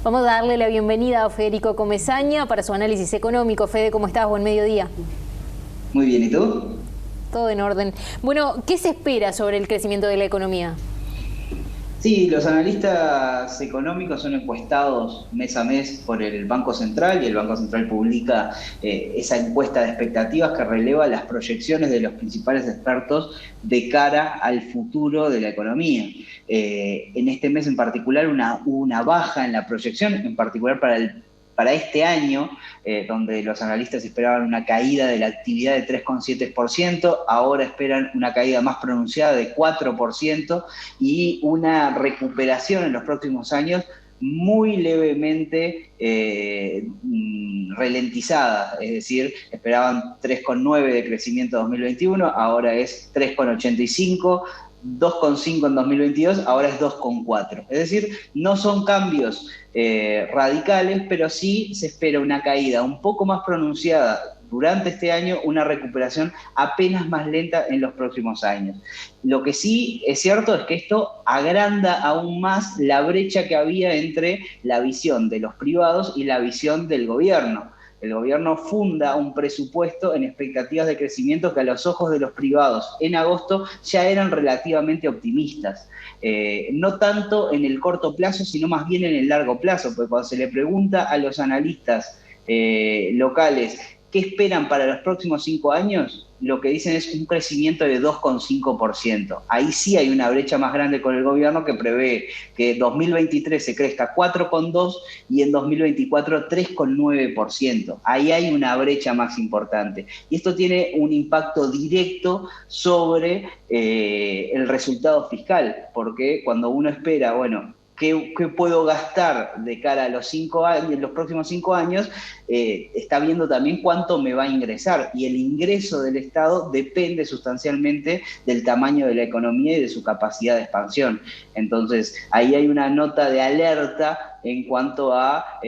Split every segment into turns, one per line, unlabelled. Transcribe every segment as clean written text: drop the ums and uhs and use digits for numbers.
Vamos a darle la bienvenida a Federico Comesaña para su análisis económico. Fede, ¿cómo estás? Buen mediodía.
Muy bien, ¿y tú?
Todo en orden. Bueno, ¿qué se espera sobre el crecimiento de la economía?
Sí, los analistas económicos son encuestados mes a mes por el Banco Central y el Banco Central publica esa encuesta de expectativas que releva las proyecciones de los principales expertos de cara al futuro de la economía. En este mes en particular hubo una baja en la proyección, en particular para este año, donde los analistas esperaban una caída de la actividad de 3,7%, ahora esperan una caída más pronunciada de 4% y una recuperación en los próximos años muy levemente ralentizada, es decir, esperaban 3,9 de crecimiento en 2021, ahora es 3,85, 2,5 en 2022, ahora es 2,4. Es decir, no son cambios radicales, pero sí se espera una caída un poco más pronunciada durante este año, una recuperación apenas más lenta en los próximos años. Lo que sí es cierto es que esto agranda aún más la brecha que había entre la visión de los privados y la visión del gobierno. El gobierno funda un presupuesto en expectativas de crecimiento que a los ojos de los privados en agosto ya eran relativamente optimistas. No tanto en el corto plazo, sino más bien en el largo plazo, porque cuando se le pregunta a los analistas locales qué esperan para los próximos 5 años, lo que dicen es un crecimiento de 2,5%. Ahí sí hay una brecha más grande con el gobierno que prevé que en 2023 se crezca 4,2% y en 2024 3,9%. Ahí hay una brecha más importante. Y esto tiene un impacto directo sobre el resultado fiscal, porque cuando uno espera, bueno, ¿qué puedo gastar de cara a los 5 años, los próximos 5 años? Está viendo también cuánto me va a ingresar. Y el ingreso del Estado depende sustancialmente del tamaño de la economía y de su capacidad de expansión. Entonces, ahí hay una nota de alerta en cuanto a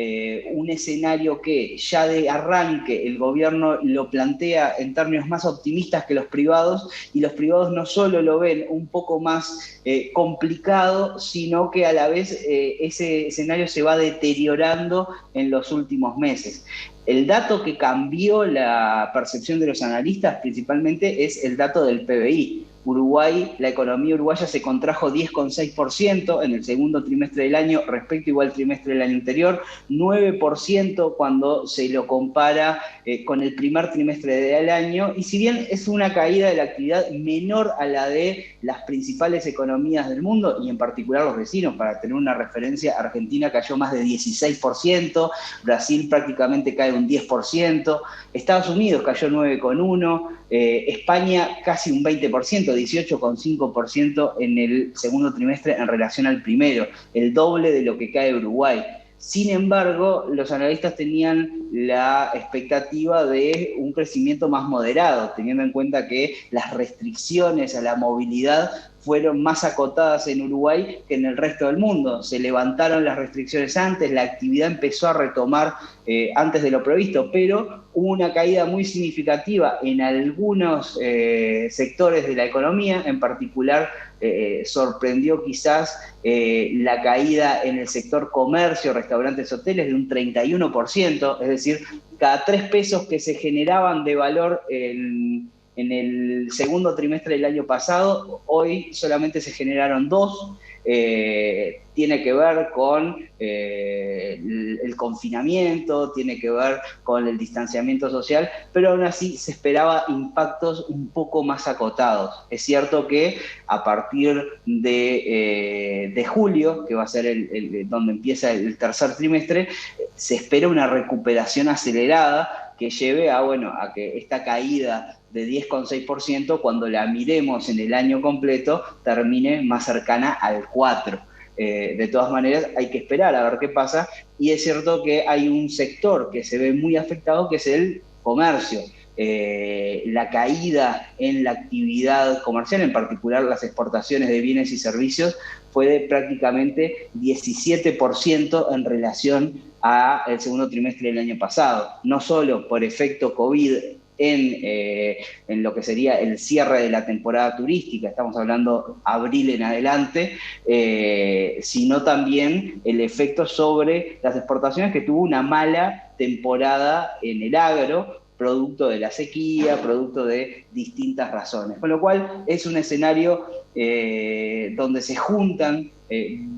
un escenario que ya de arranque el gobierno lo plantea en términos más optimistas que los privados, y los privados no solo lo ven un poco más complicado, sino que a la vez ese escenario se va deteriorando en los últimos meses. El dato que cambió la percepción de los analistas principalmente es el dato del PBI. Uruguay, la economía uruguaya se contrajo 10,6% en el segundo trimestre del año respecto igual trimestre del año anterior, 9% cuando se lo compara con el primer trimestre del año, y si bien es una caída de la actividad menor a la de las principales economías del mundo, y en particular los vecinos, para tener una referencia, Argentina cayó más de 16%, Brasil prácticamente cae un 10%, Estados Unidos cayó 9,1%, España casi un 20%, 18,5% en el segundo trimestre en relación al primero, el doble de lo que cae Uruguay. Sin embargo, los analistas tenían la expectativa de un crecimiento más moderado, teniendo en cuenta que las restricciones a la movilidad fueron más acotadas en Uruguay que en el resto del mundo. Se levantaron las restricciones antes, la actividad empezó a retomar antes de lo previsto, pero hubo una caída muy significativa en algunos sectores de la economía, en particular sorprendió quizás la caída en el sector comercio, restaurantes, hoteles de un 31%, es decir, cada 3 pesos que se generaban de valor en el segundo trimestre del año pasado, hoy solamente se generaron 2. Tiene que ver con el confinamiento, tiene que ver con el distanciamiento social, pero aún así se esperaba impactos un poco más acotados. Es cierto que a partir de julio, que va a ser donde empieza el tercer trimestre, se espera una recuperación acelerada que lleve a que esta caída de 10,6%, cuando la miremos en el año completo, termine más cercana al 4%. De todas maneras, hay que esperar a ver qué pasa, y es cierto que hay un sector que se ve muy afectado, que es el comercio. La caída en la actividad comercial, en particular las exportaciones de bienes y servicios, fue de prácticamente 17% en relación al segundo trimestre del año pasado. No solo por efecto COVID en lo que sería el cierre de la temporada turística, estamos hablando abril en adelante, sino también el efecto sobre las exportaciones, que tuvo una mala temporada en el agro, producto de la sequía, producto de distintas razones. Con lo cual es un escenario donde se juntan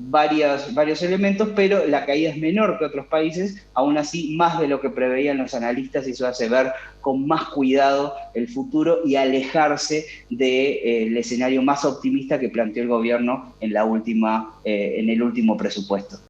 varios elementos, pero la caída es menor que otros países, aún así más de lo que preveían los analistas, y eso hace ver con más cuidado el futuro y alejarse del escenario más optimista que planteó el gobierno en el último presupuesto.